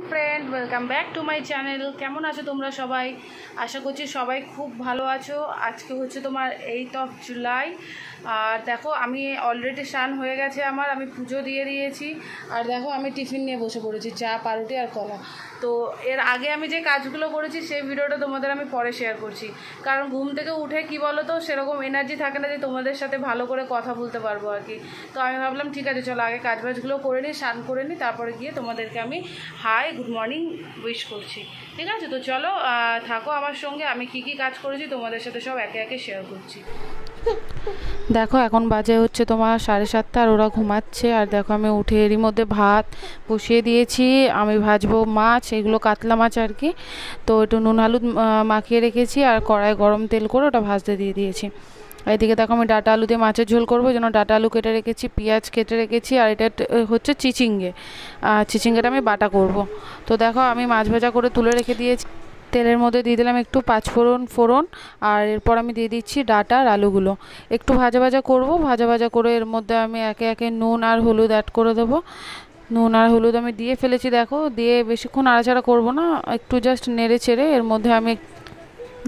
Friend, welcome back to my channel. কেমন আছো তোমরা সবাই? আশা করছি সবাই খুব ভালো আছো। আজকে হচ্ছে তোমার 8 জুলাই। আর দেখো, আমি অলরেডি স্নান হয়ে গেছে আমার, আমি পুজো দিয়ে দিয়েছি। আর দেখো, আমি টিফিন নিয়ে বসে পড়েছি, চা, পাউরুটি আর কলা। তো এর আগে আমি যে কাজগুলো করেছি সেই ভিডিওটা তোমাদের আমি পরে শেয়ার করছি, কারণ ঘুম থেকে উঠে কি বলো তো, সেরকম এনার্জি থাকে না যে তোমাদের সাথে ভালো করে কথা বলতে পারবো আর কি। তো আমি ভাবলাম ঠিক আছে, চলো আগে কাজবাজগুলো করে নিই, স্নান করে নিই, তারপরে গিয়ে তোমাদেরকে আমি হাই গুড মর্নিং উইশ করছি। ঠিক আছে, তো চলো থাকো আমার সঙ্গে। আমি কি কি কাজ করেছি তোমাদের সাথে সব একে একে শেয়ার করছি। দেখো, এখন বাজে হচ্ছে তোমার 7:30, আর ওরা ঘুমাচ্ছে। আর দেখো, আমি উঠে এরই মধ্যে ভাত বসিয়ে দিয়েছি। আমি ভাজবো মাছ, এগুলো কাতলা মাছ আর কি। তো একটু নুন হলুদ মাখিয়ে রেখেছি, আর কড়াই গরম তেল করে ওটা ভাজতে দিয়ে দিয়েছি। এদিকে দেখো, আমি ডাঁটা আলু দিয়ে মাছের ঝোল করবো, যেন ডাঁটা আলু কেটে রেখেছি, পেঁয়াজ কেটে রেখেছি। আর এটা হচ্ছে চিচিঙ্গেটা আমি বাটা করব। তো দেখো, আমি মাছ ভাজা করে তুলে রেখে দিয়েছি। তেলের মধ্যে দিয়ে দিলাম একটু পাঁচফোড়ন। আর এরপর আমি দিয়ে দিচ্ছি ডাঁটা আর আলুগুলো, একটু ভাজা ভাজা করব। ভাজা ভাজা করে এর মধ্যে আমি একে একে নুন আর হলুদ অ্যাড করে দেবো। নুন আর হলুদ আমি দিয়ে ফেলেছি, দেখো, দিয়ে বেশিক্ষণ নাড়াচাড়া করব না, একটু জাস্ট নেড়ে চেড়ে এর মধ্যে আমি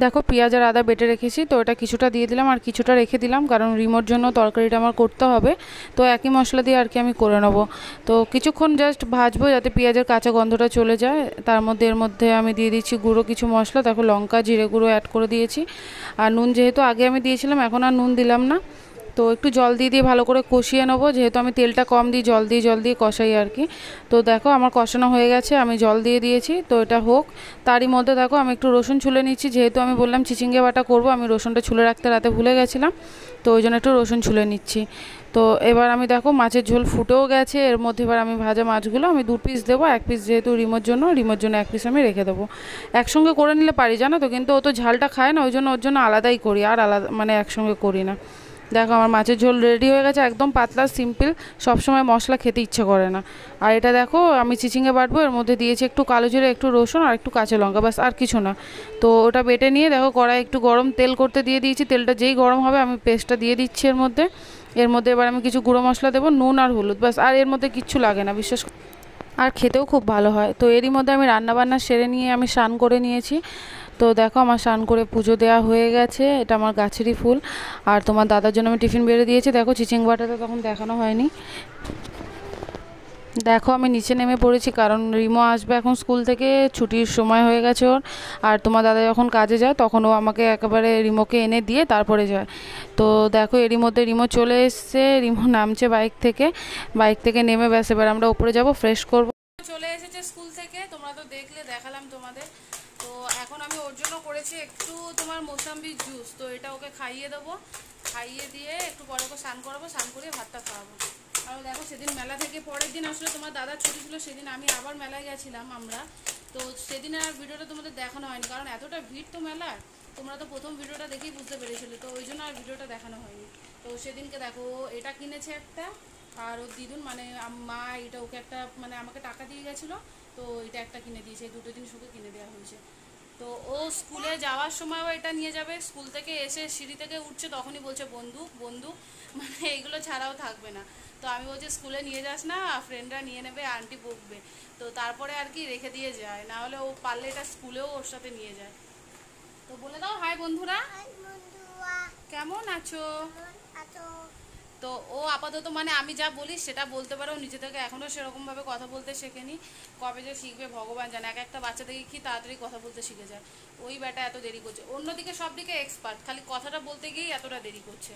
দেখো পেঁয়াজ আর আদা বেটে রেখেছি, তো এটা কিছুটা দিয়ে দিলাম আর কিছুটা রেখে দিলাম, কারণ রিমোর জন্য তরকারিটা আমার করতে হবে। তো একই মশলা দিয়ে আর কি আমি করে নেব। তো কিছুক্ষণ জাস্ট ভাজবো যাতে পেঁয়াজের কাঁচা গন্ধটা চলে যায়। তার মধ্যে এর মধ্যে আমি দিয়ে দিচ্ছি গুঁড়ো কিছু মশলা, দেখো লঙ্কা জিরে গুঁড়ো অ্যাড করে দিয়েছি। আর নুন যেহেতু আগে আমি দিয়েছিলাম, এখন আর নুন দিলাম না। তো একটু জল দিয়ে ভালো করে কষিয়ে নেবো, যেহেতু আমি তেলটা কম দিই, জল দিয়ে কষাই আর কি। তো দেখো, আমার কষানো হয়ে গেছে, আমি জল দিয়ে দিয়েছি, তো এটা হোক। তারই মধ্যে দেখো, আমি একটু রসুন ছুলে নিচ্ছি, যেহেতু আমি বললাম চিচিঙ্গে বাটা করব, আমি রসুনটা ছুলে রাখতে রাতে ভুলে গেছিলাম, তো ওই জন্য একটু রসুন ছুলে নিচ্ছি। তো এবার আমি দেখো, মাছের ঝোল ফুটেও গেছে, এর মধ্যে এবার আমি ভাজা মাছগুলো আমি 2 পিস দেবো, 1 পিস যেহেতু রিমোর জন্য 1 পিস আমি রেখে দেবো। একসঙ্গে করে নিলে পারি, জানো তো, কিন্তু ও তো ঝালটা খায় না, ওর জন্য আলাদাই করি, আর আলাদা মানে একসঙ্গে করি না। দেখো, আমার মাছের ঝোল রেডি হয়ে গেছে, একদম পাতলা সিম্পল, সবসময় মশলা খেতে ইচ্ছে করে না। আর এটা দেখো, আমি চিচিঙ্গে বাটবো, এর মধ্যে দিয়েছি একটু কালো জিরে, একটু রসুন আর একটু কাঁচা লঙ্কা, বাস, আর কিছু না। তো ওটা বেটে নিয়ে দেখো, কড়াই একটু গরম তেল করতে দিয়ে দিয়েছি, তেলটা যেই গরম হবে আমি পেস্টটা দিয়ে দিচ্ছি এর মধ্যে। এবার আমি কিছু গুঁড়ো মশলা দেবো, নুন আর হলুদ, বাস, আর এর মধ্যে কিচ্ছু লাগে না, বিশ্বাস, আর খেতেও খুব ভালো হয়। তো এরই মধ্যে আমি রান্নাবান্না সেরে নিয়ে আমি স্নান করে নিয়েছি। তো দেখো, আমার স্নান করে পুজো দেওয়া হয়ে গেছে, এটা আমার গাছেরই ফুল। আর তোমার দাদার জন্য আমি টিফিন বেড়ে দিয়েছি, দেখো চিচিং বাটাটা তখন দেখানো হয়নি। দেখো, আমি নিচে নেমে পড়েছি, কারণ রিমো আসবে এখন স্কুল থেকে, ছুটির সময় হয়ে গেছে ওর। আর তোমার দাদা যখন কাজে যায় তখন ও আমাকে একেবারে রিমোকে এনে দিয়ে তারপরে যায়। তো দেখো, এরই মধ্যে রিমো চলে এসছে, রিমো নামছে বাইক থেকে নেমে, ব্যাস এবার আমরা উপরে যাব, ফ্রেশ করব। চলে এসেছে স্কুল থেকে, তোমরা তো দেখলে, দেখালাম তোমাদের। তো এখন আমি ওর জন্য করেছি একটু তোমার মৌসাম্বি জুস, তো এটা ওকে খাইয়ে দেবো, খাইয়ে দিয়ে একটু পরে ওকে স্নান করাবো, স্নান করিয়ে ভাতটা খাওয়াবো। আর দেখো, সেদিন মেলা থেকে পরের দিন আসলে তোমার দাদার ছুটি ছিল, সেদিন আমি আবার মেলায় গেছিলাম আমরা। তো সেদিন আর ভিডিওটা তোমাদের দেখানো হয়নি, কারণ এতটা ভিড় তো মেলার, তোমরা তো প্রথম ভিডিওটা দেখেই বুঝতে পেরেছিলে, তো ওই জন্য আর ভিডিওটা দেখানো হয়নি। তো সেদিনকে দেখো, এটা কিনেছে একটা, আর ওর দিদুন মানে মা এটা ওকে একটা মানে আমাকে টাকা দিয়ে গেছিলো, তো এটা একটা কিনে দিয়েছে, এই দুটো জিনিস ওকে কিনে দেওয়া হয়েছে। তো ও স্কুলে যাওয়ার সময়ও এটা নিয়ে যাবে, স্কুল থেকে এসে সিঁড়ি থেকে উঠছে তখনই বলছে বন্দুক বন্দুক, মানে এইগুলো ছাড়াও থাকবে না। তো আমি বলছি স্কুলে নিয়ে যাস না, ফ্রেন্ডরা নিয়ে নেবে, আন্টি বকবে। তো তারপরে আর কি রেখে দিয়ে যায়, না হলে ও পারলে এটা স্কুলেও ওর সাথে নিয়ে যায়। তো বলে দাও হাই বন্ধুরা, কেমন আছো? তো ও আপাতত মানে আমি যা বলি সেটা বলতে পারো, নিজে থেকে এখনও সেরকমভাবে কথা বলতে শেখেনি। কবে যে শিখবে ভগবান জানে, একটা বাচ্চা থেকে কি তাড়াতাড়ি কথা বলতে শিখে যায়। ওই ব্যাটা এত দেরি করছে, অন্যদিকে সব দিকে এক্সপার্ট, খালি কথাটা বলতে গিয়েই এতটা দেরি করছে।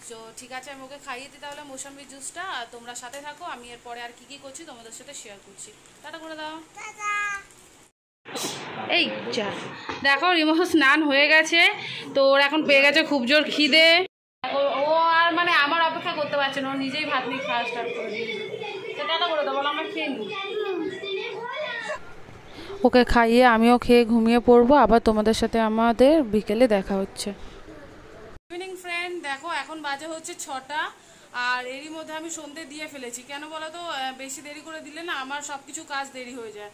তো ঠিক আছে, আমি ওকে খাইয়ে দিই তাহলে মৌসুমি জুসটা, আর তোমরা সাথে থাকো, আমি এরপরে আর কি করছি তোমাদের সাথে শেয়ার করছি। টাটা করে দাও। এই যা, দেখো রিমো স্নান হয়ে গেছে, তো ওর এখন পেয়ে গেছে খুব জোর খিদে। ও আর মানে আমার অপেক্ষা করতে পারছে না, ও নিজেই ভাত নিয়ে খাওয়া স্টার্ট করে দিয়েছে। সেটা করে দেবো, আমরা খেয়ে নিই। ওকে খাইয়ে আমিও খেয়ে ঘুমিয়ে পড়বো, আবার তোমাদের সাথে আমাদের বিকেলে দেখা হচ্ছে। ইভিনিং ফ্রেন্ড, দেখো এখন বাজে হচ্ছে 6টা, আর এরই মধ্যে আমি সন্ধে দিয়ে ফেলেছি। কেন বলো তো, বেশি দেরি করে দিলে না আমার সব কিছু কাজ দেরি হয়ে যায়।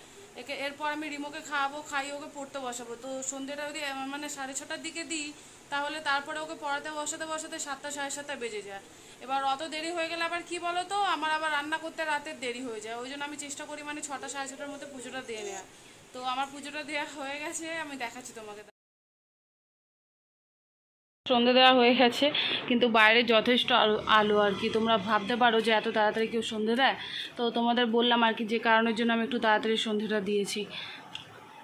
এরপর আমি রিমোকে খাওয়াবো, খাইয়ে ওকে পড়তে বসাবো। তো সন্ধ্যেটা যদি মানে 6:30টার দিকে দিই, তাহলে তারপরে ওকে পড়াতে বসাতে 7টা 7:30 বেজে যায়। এবার অত দেরি হয়ে গেলে আবার কি বলো তো, আমার আবার রান্না করতে রাতের দেরি হয়ে যায়। ওই জন্য আমি চেষ্টা করি মানে 6টা সাড়ে 6টার মধ্যে পুজোটা দিয়ে নেওয়া। তো আমার পুজোটা দেওয়া হয়ে গেছে, আমি দেখাচ্ছি তোমাকে। সন্ধে দেওয়া হয়ে গেছে, কিন্তু বাইরে যথেষ্ট আলো আর কি। তোমরা ভাবতে পারো যে এত তাড়াতাড়ি কেউ সন্ধে দেয়, তো তোমাদের বললাম আর কি যে কারণের জন্য আমি একটু তাড়াতাড়ি সন্ধেটা দিয়েছি।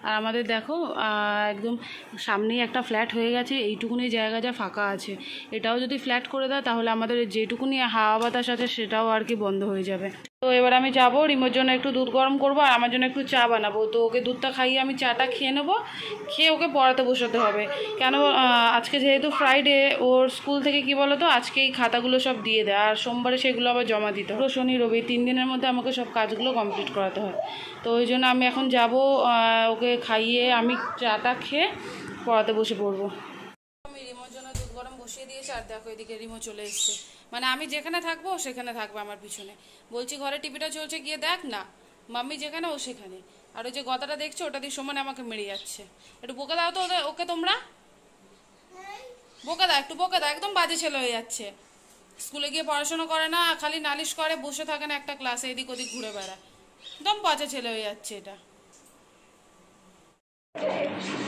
আর আমাদের দেখো একদম সামনেই একটা ফ্ল্যাট হয়ে গেছে, এইটুকুনি জায়গা যা ফাঁকা আছে, এটাও যদি ফ্ল্যাট করে দেয় তাহলে আমাদের যেটুকুনি হাওয়া বাতাস আছে সেটাও আর কি বন্ধ হয়ে যাবে। তো এবার আমি যাবো, রিমোর জন্য একটু দুধ গরম করবো আর আমার জন্য একটু চা বানাবো। তো ওকে দুধটা খাইয়ে আমি চাটা খেয়ে নেবো, খেয়ে ওকে পড়াতে বসাতে হবে। কেন আজকে যেহেতু ফ্রাইডে, ওর স্কুল থেকে কি বলো তো আজকে এই খাতাগুলো সব দিয়ে দেয়, আর সোমবারে সেগুলো আবার জমা দিতে হয়। শনি রবি 3 দিনের মধ্যে আমাকে সব কাজগুলো কমপ্লিট করাতে হয়। তো ওই জন্য আমি এখন যাব, ওকে খাইয়ে আমি চাটা খেয়ে পড়াতে বসে পড়বো। আমি রিমোর জন্য দুধ গরম বসিয়ে দিয়েছি, আর দেখো এদিকে রিমো চলে এসছে। মানে আমি যেখানে থাকবো সেখানে থাকবে আমার পিছনে। বলছি ঘরে টিভিটা চলছে, গিয়ে দেখ না, মাম্মি যেখানে ও সেখানে। আর ওই যে গদাটা দেখছো ওটা দিয়ে সমানে আমাকে মেরে যাচ্ছে। একটু বকে দাও তো ওকে, তোমরা বকে দাও, একটু বকে দাও। একদম বাজে ছেলে হয়ে যাচ্ছে, স্কুলে গিয়ে পড়াশোনা করে না, খালি নালিশ করে, বসে থাকে না একটা ক্লাসে, এদিক ওদিক ঘুরে বেড়ায়। একদম বাজে ছেলে হয়ে যাচ্ছে এটা।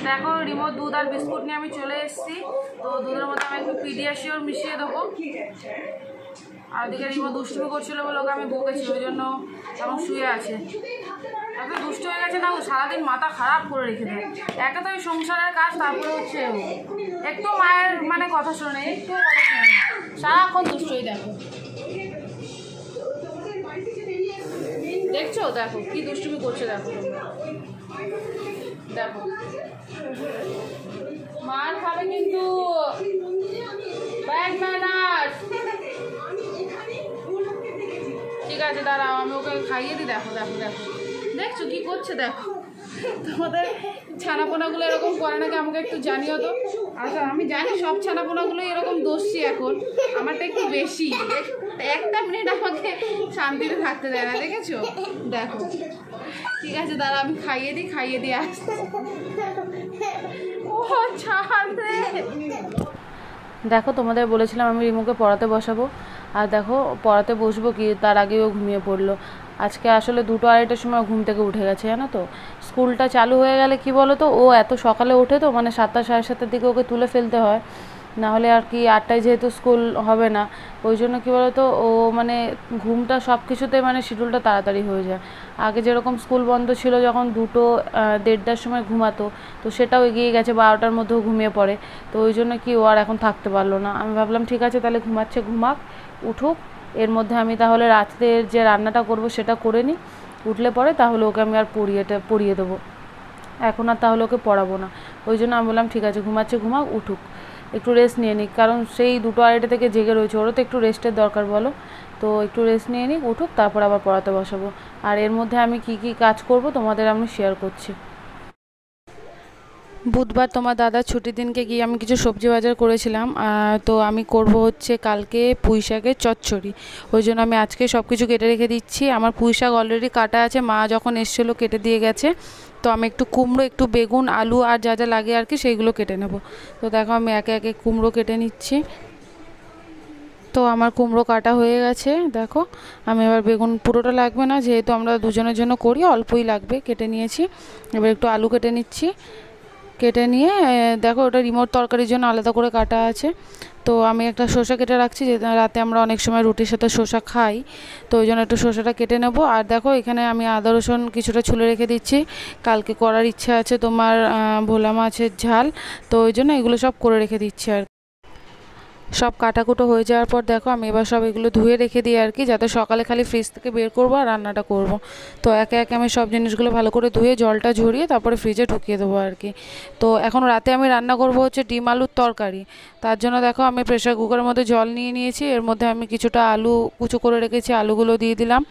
দেখো রিমোট দুধ আর বিস্কুট নিয়ে আমি চলে এসেছি। তো দুধের মধ্যে আমি একটু পিডিয়াশিওর মিশিয়ে দেবো। আর ওদিকে রিমো দুষ্টুমি করছিল বলে ওকে আমি বকেছি, ওই জন্য এখন শুয়ে আছে। এত দুষ্ট হয়ে গেছে না, ও সারাদিন মাথা খারাপ করে রেখে দেয়। একে তো ওই সংসারের কাজ, তারপরে হচ্ছে ও একটু মায়ের মানে কথা শোনে, একটু কথা শোনে না, সারাক্ষণ দুষ্টই। দেখো দেখছো, দেখো কি দুষ্টুমি করছে, দেখো দেখো মার খাবে কিন্তু। Bad manners. ঠিক আছে দাঁড়াও, আমি ওকে খাইয়ে দিই। দেখো দেখো দেখো দেখছো কি করছে, দেখো। তোমাদের ছানাপোনাগুলো এরকম করে নাকি আমাকে একটু জানিও তো। আচ্ছা আমি জানি সব ছানাপোনাগুলোই এরকম দোষী, এখন আমারটা একটু বেশি। একটা মিনিট আমাকে শান্তিতে থাকতে দেয় না, দেখেছো। দেখো ঠিক আছে দাঁড়া, আমি খাইয়ে দিই আসতে। ও ছাড়ে। দেখো তোমাদের বলেছিলাম আমি রিমুকে পড়াতে বসাবো, আর দেখো পড়াতে বসবো কি তার আগেই ও ঘুমিয়ে পড়লো। আজকে আসলে 2টো 2:30টার সময় ঘুম থেকে উঠে গেছে, জানো তো। স্কুলটা চালু হয়ে গেলে কি বলো তো, ও এত সকালে ওঠে তো, মানে 7টা সাড়ে 7টার দিকে ওকে তুলে ফেলতে হয়, নাহলে আর কি 8টায় যেহেতু স্কুল হবে না, ওই জন্য কী বলো তো ও মানে ঘুমটা সব কিছুতে মানে শিডিউলটা তাড়াতাড়ি হয়ে যায়। আগে যেরকম স্কুল বন্ধ ছিল যখন 2টো 1:30টার সময় ঘুমাতো, তো সেটাও এগিয়ে গেছে, 12টার মধ্যেও ঘুমিয়ে পড়ে। তো ওই জন্য কি ও আর এখন থাকতে পারলো না। আমি ভাবলাম ঠিক আছে তাহলে ঘুমাচ্ছে ঘুমাক, উঠুক, এর মধ্যে আমি তাহলে রাত্রের যে রান্নাটা করব সেটা করে নিই, উঠলে পরে তাহলে ওকে আমি আর পড়িয়ে দেবো। এখন আর তাহলে ওকে পড়াবো না। ওই জন্য আমি বললাম ঠিক আছে ঘুমাচ্ছে ঘুমাক, উঠুক, একটু রেস্ট নিয়ে নিক, কারণ সেই 2টো 2:30 থেকে জেগে রয়েছে, ওরও তো একটু রেস্টের দরকার বলো। তো একটু রেস্ট নিয়ে নিক, উঠুক, তারপর আবার পড়াতে বসাবো। আর এর মধ্যে আমি কি কি কাজ করব তোমাদের আমি শেয়ার করছি। বুধবার তোমার দাদার ছুটির দিনকে গিয়ে আমি কিছু সবজি বাজার করেছিলাম। তো আমি করব হচ্ছে কালকে পুঁই শাকের চচ্চড়ি, ওই জন্য আমি আজকে সব কিছু কেটে রেখে দিচ্ছি। আমার পুঁই শাক অলরেডি কাটা আছে, মা যখন এসেছিলো কেটে দিয়ে গেছে। তো আমি একটু কুমড়ো, একটু বেগুন, আলু আর যা যা লাগে আর কি সেইগুলো কেটে নেব। তো দেখো আমি একে একে কুমড়ো কেটে নিচ্ছি। তো আমার কুমড়ো কাটা হয়ে গেছে, দেখো। আমি এবার বেগুন পুরোটা লাগবে না, যেহেতু আমরা দুজনের জন্য করি, অল্পই লাগবে, কেটে নিয়েছি। এবার একটু আলু কেটে নিচ্ছি, কেটে নিয়ে দেখো ওটা রিমোট তরকারির জন্য আলাদা করে কাটা আছে। তো আমি একটা শসা কেটে রাখছি, যে রাতে আমরা অনেক সময় রুটির সাথে শসা খাই, তো ওই জন্য একটু শসাটা কেটে নেব। আর দেখো এখানে আমি আদা রসুন কিছুটা ছুলে রেখে দিচ্ছি, কালকে করার ইচ্ছা আছে তোমার ভোলা মাছের ঝাল, তো ওই জন্য এগুলো সব করে রেখে দিচ্ছি। আর সব কাটাকুটো হয়ে যাওয়ার পর দেখো আমি এবার সব এগুলো ধুয়ে রেখে দিই আর কি, যাতে সকালে খালি ফ্রিজ থেকে বের করবো আর রান্নাটা করব। তো একে একে আমি সব জিনিসগুলো ভালো করে ধুয়ে জলটা ঝরিয়ে তারপরে ফ্রিজে ঢুকিয়ে দেবো আর কি। তো এখন রাতে আমি রান্না করব হচ্ছে ডিম আলুর তরকারি। তার জন্য দেখো আমি প্রেসার কুকারের মধ্যে জল নিয়ে নিয়েছি, এর মধ্যে আমি কিছুটা আলু কুচো করে রেখেছি, আলুগুলো দিয়ে দিলাম।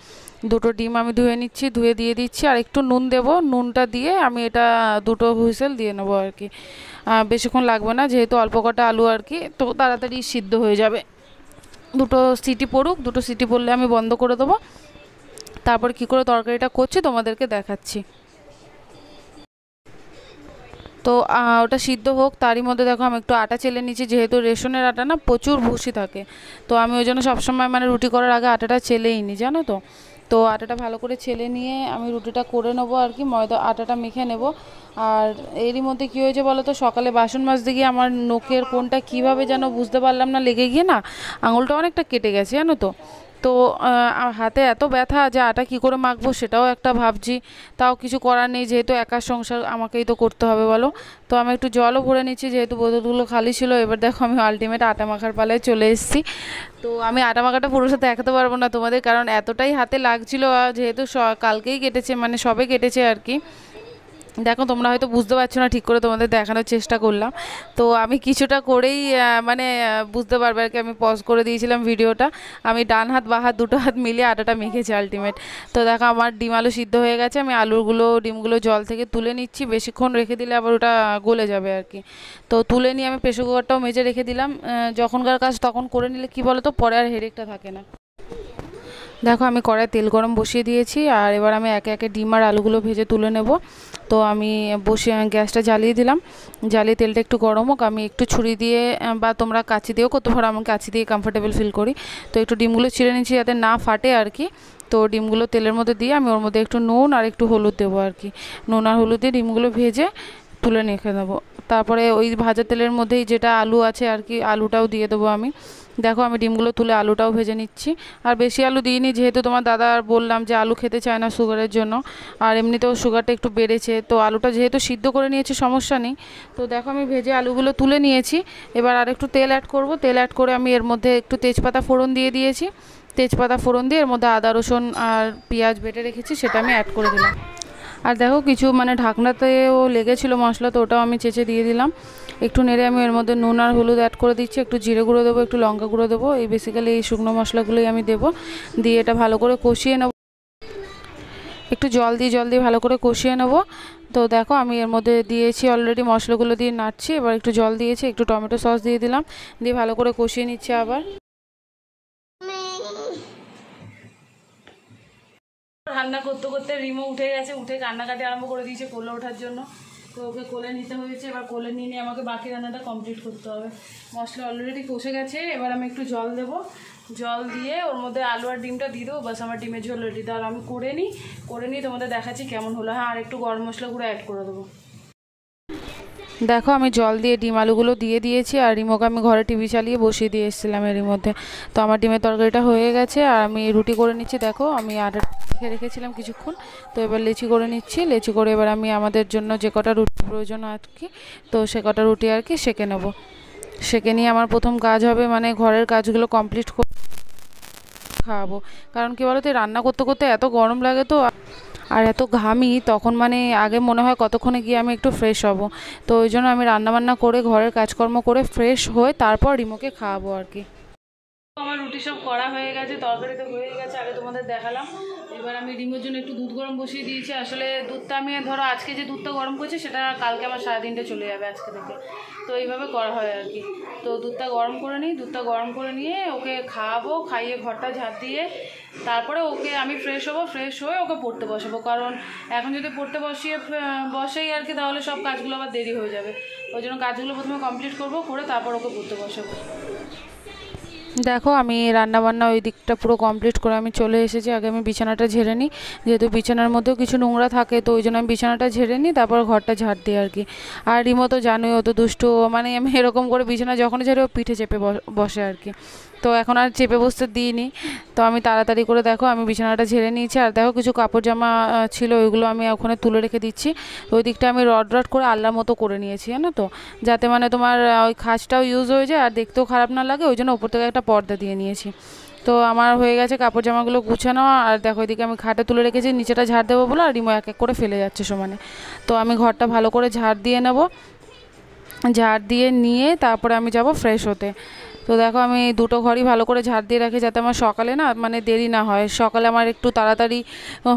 2টো ডিম আমি ধুয়ে দিয়ে দিচ্ছি, আর একটু নুন দেবো, নুনটা দিয়ে আমি এটা 2টো হুইসেল দিয়ে নেবো আর কি। বেশিক্ষণ লাগবে না, যেহেতু অল্প কটা আলু আর কি, তো তাড়াতাড়ি সিদ্ধ হয়ে যাবে। 2টো সিটি পড়ুক, 2টো সিটি পড়লে আমি বন্ধ করে দেবো, তারপর কি করে তরকারিটা করছি তোমাদেরকে দেখাচ্ছি। তো ওটা সিদ্ধ হোক, তারই মধ্যে দেখো আমি একটু আটা চেলে নিচ্ছি, যেহেতু রেশনের আটা না প্রচুর ভুসি থাকে, তো আমি ওই জন্য সবসময় মানে রুটি করার আগে আটাটা চেলেই নিই, জানো তো। তো আটাটা ভালো করে ছেলে নিয়ে আমি রুটিটা করে নেবো আর কি, ময়দা আটাটা মেখে নেব। আর এরই মধ্যে কী হয়েছে বলো তো, সকালে বাসন মাজতে গিয়ে আমার নখের কোনটা কীভাবে যেন বুঝতে পারলাম না, লেগে গিয়ে না আঙুলটা অনেকটা কেটে গেছে, জানো তো। তো হাতে এত ব্যথা যে আটা কী করে মাখবো সেটাও একটা ভাবছি, তাও কিছু করার নেই, যেহেতু একার সংসার আমাকেই তো করতে হবে বলো। তো আমি একটু জলও ভরে নিচ্ছি, যেহেতু বোতলগুলো খালি ছিল। এবার দেখো আমি আলটিমেট আটা মাখার পালায় চলে এসেছি। তো আমি আটা মাখাটা পুরো সাথে দেখাতে পারবো না তোমাদের, কারণ এতটাই হাতে লাগছিল, যেহেতু কালকেই কেটেছে, মানে সবে কেটেছে আর কি। দেখো তোমরা হয়তো বুঝতে পারছো না ঠিক করে, তোমাদের দেখানোর চেষ্টা করলাম। তো আমি কিছুটা করেই মানে বুঝতে পারবে আর কি, আমি পজ করে দিয়েছিলাম ভিডিওটা। আমি ডান হাত বাঁ হাত দুটো হাত মিলিয়ে আটাটা মেখেছি আলটিমেট। তো দেখো আমার ডিম আলু সিদ্ধ হয়ে গেছে, আমি ডিমগুলো জল থেকে তুলে নিচ্ছি, বেশিক্ষণ রেখে দিলে আবার ওটা গলে যাবে আর কি। তো তুলে নিয়ে আমি প্রেসার কুকারটাও মেজে রেখে দিলাম, যখনকার কাজ তখন করে নিলে কি বলো তো, পরে আর হেডেকটা থাকে না। দেখো আমি কড়াই তেল গরম বসিয়ে দিয়েছি, আর এবার আমি একে একে ডিম আর আলুগুলো ভেজে তুলে নেব। তো আমি গ্যাসটা জ্বালিয়ে দিলাম, জ্বালিয়ে তেলটা একটু গরম হোক, আমি একটু ছুরি দিয়ে বা তোমরা কাঁচি দিয়েও করতে পারো, আমি কাঁচি দিয়ে কমফোর্টেবল ফিল করি। তো একটু ডিমগুলো ছিঁড়ে নিচ্ছি যাতে না ফাটে আর কি। তো ডিমগুলো তেলের মধ্যে দিয়ে আমি ওর মধ্যে একটু নুন আর একটু হলুদ দেবো আর কি, নুন আর হলুদ দিয়ে ডিমগুলো ভেজে তুলে রেখে দেবো। তারপরে ওই ভাজা তেলের মধ্যেই যেটা আলু আছে আর কি, আলুটাও দিয়ে দেবো আমি। দেখো আমি ডিমগুলো তুলে আলুটাও ভেজে নিচ্ছি, আর বেশি আলু দিইনি, যেহেতু তোমার দাদা বললাম যে আলু খেতে চায় না সুগারের জন্য, আর এমনিতেও সুগারটা একটু বেড়েছে, তো আলুটা যেহেতু সিদ্ধ করে নিয়েছি সমস্যা নেই। তো দেখো আমি ভেজে আলুগুলো তুলে নিয়েছি, এবার আর একটু তেল অ্যাড করব। তেল অ্যাড করে আমি এর মধ্যে একটু তেজপাতা ফোড়ন দিয়ে দিয়েছি, তেজপাতা ফোড়ন দিয়ে এর মধ্যে আদা রসুন আর পেঁয়াজ বেটে রেখেছি সেটা আমি অ্যাড করে দিলাম। আর দেখো কিছু মানে ঢাকনাতেও লেগেছিলো মশলা, তো ওটাও আমি চেঁচে দিয়ে দিলাম। একটু নেড়ে আমি এর মধ্যে নুন আর হলুদ অ্যাড করে দিচ্ছি, একটু জিরে গুঁড়ো দেবো, একটু লঙ্কা গুঁড়ো দেবো, এই বেসিক্যালি এই শুকনো মশলাগুলোই আমি দেবো। দিয়ে এটা ভালো করে কষিয়ে নেব, একটু জল দিয়ে ভালো করে কষিয়ে নেব। তো দেখো আমি এর মধ্যে দিয়েছি অলরেডি, মশলাগুলো দিয়ে নাড়ছি, এবার একটু জল দিয়েছি, একটু টমেটো সস দিয়ে দিলাম, দিয়ে ভালো করে কষিয়ে নিচ্ছি আবার। রান্না করতে করতে রিমো উঠে গেছে, উঠে কান্নাকাটি আরম্ভ করে দিয়েছে কোলে ওঠার জন্য। তো ওকে কোলে নিতে হয়েছে, এবার কোলে নিয়ে আমাকে বাকি রান্নাটা কমপ্লিট করতে হবে। মশলা অলরেডি কষে গেছে, এবার আমি একটু জল দেবো, জল দিয়ে ওর মধ্যে আলু আর ডিমটা দিয়ে দেবো, বাস আমার ডিমের ঝোল রেডি। তাহলে আমি করে নিই তোমাদের দেখাচ্ছি কেমন হলো। হ্যাঁ, আর একটু গরম মশলা গুঁড়ো অ্যাড করে দেবো। দেখো আমি জল দিয়ে ডিম আলুগুলো দিয়ে দিয়েছি, আর রিমোকে আমি ঘরে টিভি চালিয়ে বসিয়ে দিয়ে এসেছিলাম এরই মধ্যে। তো আমার ডিমের তরকারিটা হয়ে গেছে, আর আমি রুটি করে নিচ্ছি। দেখো আমি আটা রেখেছিলাম কিছুক্ষণ, তো এবার লেচি করে নিচ্ছি। লেচি করে এবার আমি আমাদের জন্য যে কটা রুটি প্রয়োজন আর কি, তো সে কটা রুটি আর কি সেঁকে নেবো। সেঁকে নিয়ে আমার প্রথম কাজ হবে মানে ঘরের কাজগুলো কমপ্লিট করে খাওয়াবো। কারণ কি বলতো, রান্না করতে করতে এত গরম লাগে তো, আর এত ঘামি, তখন মানে আগে মনে হয় কতক্ষণে গিয়ে আমি একটু ফ্রেশ হব। তো ওই জন্য আমি রান্নাবান্না করে ঘরের কাজকর্ম করে ফ্রেশ হয়ে তারপর রিমোকে খাওয়াবো আর কি। আমার রুটি সব করা হয়ে গেছে, তরকারি তো হয়ে গেছে, আগে তোমাদের দেখালাম। এবার আমি রিমোর জন্য একটু দুধ গরম বসিয়ে দিয়েছি। আসলে দুধটা আমি ধরো আজকে যে দুধটা গরম করছি সেটা কালকে আমার সারাদিনটা চলে যাবে আজকে থেকে, তো এইভাবে করা হয় আর কি। তো দুধটা গরম করে নিই, দুধটা গরম করে নিয়ে ওকে খাওয়াবো, খাইয়ে ঘরটা ঝাড় দিয়ে তারপরে ওকে আমি ফ্রেশ হবো, ফ্রেশ হয়ে ওকে পড়তে বসাবো। কারণ এখন যদি পড়তে বসেই আর কি, তাহলে সব কাজগুলো আবার দেরি হয়ে যাবে। ওই জন্য কাজগুলো প্রথমে কমপ্লিট করবো, করে তারপর ওকে পড়তে বসাবো। দেখো আমি রান্নাবান্না ওই দিকটা পুরো কমপ্লিট করে আমি চলে এসেছি। আগে আমি বিছানাটা ঝেড়ে নিই, যেহেতু বিছানার মধ্যেও কিছু নোংরা থাকে, তো ওই জন্য আমি বিছানাটা ঝেড়ে নিই, তারপর ঘরটা ঝাড় দিই আর কি। আর রিমো তো জানোই, ও তো দুষ্টু, মানে আমি এরকম করে বিছানা যখনই ঝেড়ে ও পিঠে চেপে বসে আর কি। তো এখন আর চেপে বসতে দিইনি। তো আমি তাড়াতাড়ি করে দেখো আমি বিছানাটা ঝেড়ে নিয়েছি, আর দেখো কিছু কাপড় জামা ছিল ওইগুলো আমি ওখানে তুলে রেখে দিচ্ছি। ওই দিকটা আমি রড করে আল্লার মতো করে নিয়েছি, জানো তো, যাতে মানে তোমার ওই খাঁজটাও ইউজ হয়ে যায় আর দেখতেও খারাপ না লাগে, ওই জন্য ওপর থেকে একটা পর্দা দিয়ে নিয়েছি। তো আমার হয়ে গেছে কাপড় জামাগুলো গুছানো, আর দেখো এদিকে আমি খাটে তুলে রেখেছি, নিচেটা ঝাড় দেবো বলে, আর রিমো এক এক করে ফেলে যাচ্ছে সমানে। তো আমি ঘরটা ভালো করে ঝাড় দিয়ে নেব, ঝাড় দিয়ে নিয়ে তারপরে আমি যাব ফ্রেশ হতে। তো দেখো আমি দুটো ঘরই ভালো করে ঝাড় দিয়ে রাখি, যাতে আমার সকালে না মানে দেরি না হয়, সকালে আমার একটু তাড়াতাড়ি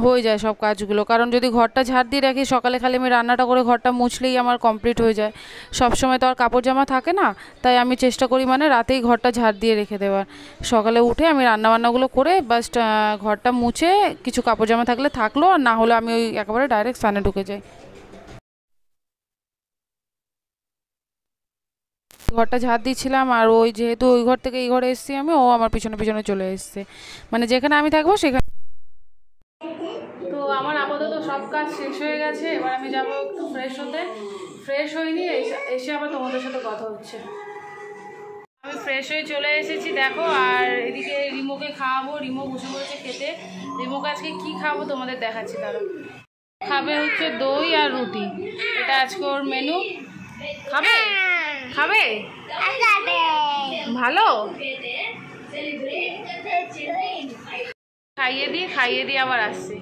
হয়ে যায় সব কাজগুলো। কারণ যদি ঘরটা ঝাড় দিয়ে রাখি সকালে, খালি আমি রান্নাটা করে ঘরটা মুছলেই আমার কমপ্লিট হয়ে যায়। সব সময় তো আর কাপড় জামা থাকে না, তাই আমি চেষ্টা করি মানে রাতেই ঘরটা ঝাড় দিয়ে রেখে দেওয়ার। সকালে উঠে আমি রান্নাবান্নাগুলো করে বাস ঘরটা মুছে কিছু কাপড় জামা থাকলে থাকলো, আর না হলে আমি ওই একেবারে ডাইরেক্ট স্নানে ঢুকে যাই। ঘরটা ঝাড় দিচ্ছিলাম, আর ওই যেহেতু ওই ঘর থেকে এই ঘরে এসেছি আমি, ও আমার পিছনে পিছনে চলে এসছে, মানে যেখানে আমি থাকবো সেখানে। তো আমার আপাতত সব কাজ শেষ হয়ে গেছে, এবার আমি যাবো একটু ফ্রেশ হতে। ফ্রেশ হইনি, এসে আবার তোমাদের সাথে কথা হচ্ছে। আমি ফ্রেশ হয়ে চলে এসেছি দেখো, আর এদিকে রিমোকে খাওয়াবো। রিমো বসে পড়েছে খেতে। রিমোকে আজকে কি খাবো তোমাদের দেখাচ্ছি। তারা খাবে হচ্ছে দই আর রুটি, এটা আজকে ওর মেনু। খাবে খাবে ভালো, খাইয়ে দিয়ে আবার আসছি।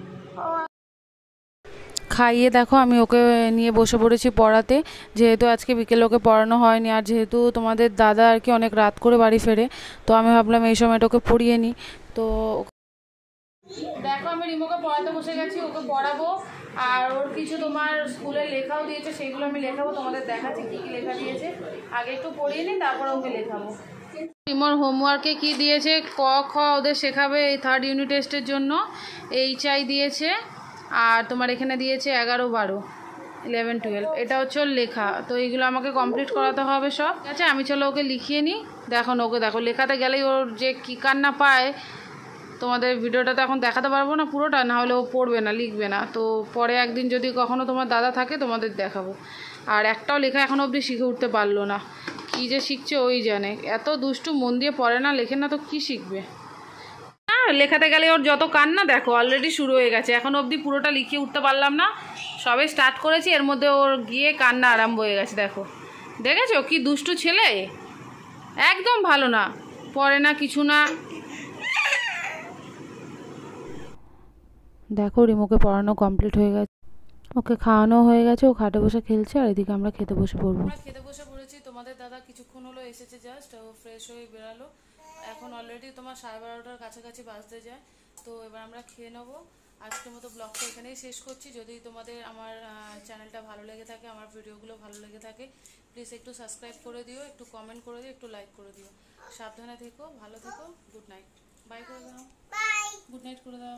খাইয়ে দেখো আমি ওকে নিয়ে বসে পড়েছি পড়াতে, যেহেতু আজকে বিকেলে ওকে পড়ানো হয়নি, আর যেহেতু তোমাদের দাদা আর কি অনেক রাত করে বাড়ি ফেরে, তো আমি ভাবলাম এই সময়টা ওকে পড়িয়ে নিই। তো দেখো আমি রিমোকে পড়াতে বসে গেছি, ওকে পড়াবো। আর ওর কিছু তোমার স্কুলে লেখাও দিয়েছে, সেইগুলো আমি লেখাবো, তোমাদের দেখাচ্ছি কী কী লেখা দিয়েছে। আগে একটু পড়িয়ে নিই, তারপর ওকে লেখাবো। রিমোর হোমওয়ার্কে কি দিয়েছে, ক খ ওদের শেখাবে এই 3rd ইউনিট টেস্টের জন্য। HI দিয়েছে, আর তোমার এখানে দিয়েছে 11, 12, 11, 12, এটা হচ্ছে ওর লেখা। তো এইগুলো আমাকে কমপ্লিট করাতে হবে সব। ঠিক আছে, আমি চলো ওকে লিখিয়ে নিই। ওকে দেখো লেখাতে গেলেই ওর যে কী কান্না পায়, তোমাদের ভিডিওটা তো এখন দেখাতে পারবো না পুরোটা, না হলে ও পড়বে না, লিখবে না। তো পরে একদিন যদি কখনো তোমার দাদা থাকে তোমাদের দেখাবো। আর একটাও লেখা এখনও অবধি শিখে উঠতে পারলো না, কী যে শিখছে ওই জানে। এত দুষ্টু, মন দিয়ে পড়ে না, লেখে না, তো কী শিখবে। হ্যাঁ, লেখাতে গেলে ওর যত কান্না দেখো অলরেডি শুরু হয়ে গেছে। এখনও অবধি পুরোটা লিখিয়ে উঠতে পারলাম না, সবে স্টার্ট করেছি, এর মধ্যে ওর গিয়ে কান্না আরম্ভ হয়ে গেছে। দেখেছো কি দুষ্টু ছেলে, একদম ভালো না, পড়ে না কিছু না। দেখো রিমোকে পড়ানো কমপ্লিট হয়ে গেছে, ওকে খাওয়ানো হয়ে গেছে, ও খাটে বসে খেলছে, আর এদিকে আমরা খেতে বসে পড়বো। আমরা খেতে বসে পড়েছি। তোমাদের দাদা কিছুক্ষণ হলো এসেছে, জাস্ট ও ফ্রেশ হয়ে বেরালো। এখন অলরেডি তোমার 12:30টার কাছাকাছি বাজতে যায়। তো এবার আমরা খেয়ে নেবো। আজকের মতো ব্লগটা এখানেই শেষ করছি। যদি তোমাদের আমার চ্যানেলটা ভালো লেগে থাকে, আমার ভিডিওগুলো ভালো লেগে থাকে, প্লিজ একটু সাবস্ক্রাইব করে দিও, একটু কমেন্ট করে দিও, একটু লাইক করে দিও। সাবধানে থেকো, ভালো থেকো, গুড নাইট। বাই করে দাও, বাই, গুড নাইট করে দাও।